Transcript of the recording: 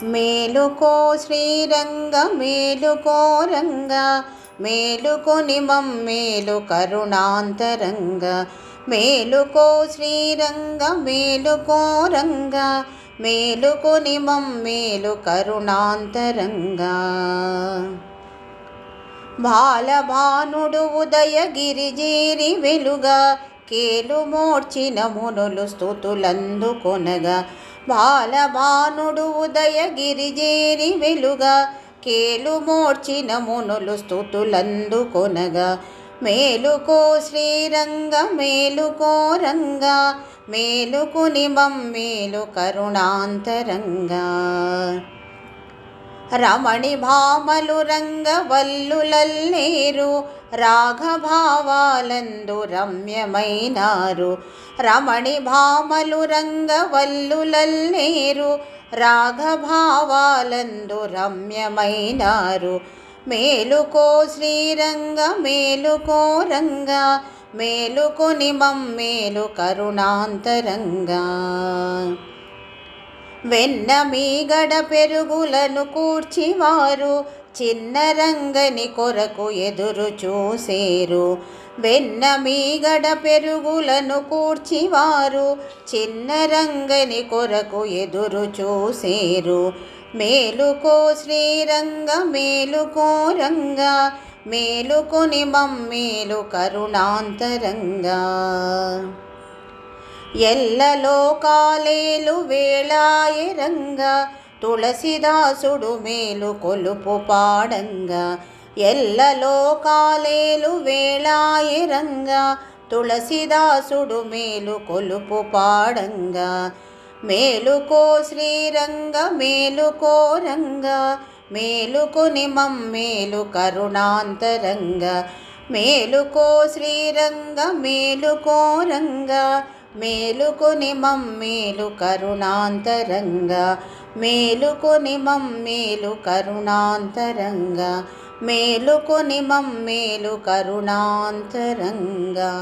మేలుకో శ్రీరంగ మేలుకో రంగ మేలుకొని మమ్మేలు కరుణాంతరంగ మేలుకో శ్రీరంగ మేలుకో రంగ మేలుకొని మమ్మేలు కరుణాంతరంగ బాలభానుడు ఉదయగిరిజేరి వెలుగా కేలు మోర్చిన మునులు స్తుతులందుకొనగా బాలభానుడు ఉదయగిరిజేరి వెలుగా కేలు మోర్చిన మునులు స్తుతులందుకొనగా మేలుకో శ్రీరంగ మేలుకో రంగ మేలుకుని మమ్మేలు కరుణాంతరంగా రమణి భామలు రంగవల్లులల్లేరు రాఘభావాలందు రమ్యమైనారు రమణి భామలు రంగవల్లులల్లేరు రాఘభావాలందు రమ్యమైనారు మేలుకో శ్రీరంగ మేలుకో రంగ మేలుకొని మమ్మేలు కరుణాంతరంగా వెన్న మీగడ పెరుగులను కూర్చివారు చిన్న రంగని కొరకు ఎదురు చూసేరు వెన్న మీగడ పెరుగులను కూర్చివారు చిన్న రంగని కొరకు ఎదురు చూసేరు మేలుకో శ్రీరంగ మేలుకో రంగ మేలుకొని మమ్మేలు కరుణాంతరంగా ఎల్లలోకాలేలు వేళాయరంగ తులసిదాసుడు మేలు కొలుపు పాడంగా ఎల్లలోకాలేలు వేళాయరంగ తులసిదాసుడు మేలు కొలుపు పాడంగా మేలుకో శ్రీరంగ మేలుకో రంగ మేలుకొని మమ్మేలు కరుణాంతరంగా మేలుకో శ్రీరంగ మేలుకో రంగ మేలుకొని మమ్మేలు కరుణాంతరంగా మేలుకొని మమ్మేలు కరుణాంతరంగా మేలుకొని మమ్మేలు కరుణాంతరంగా.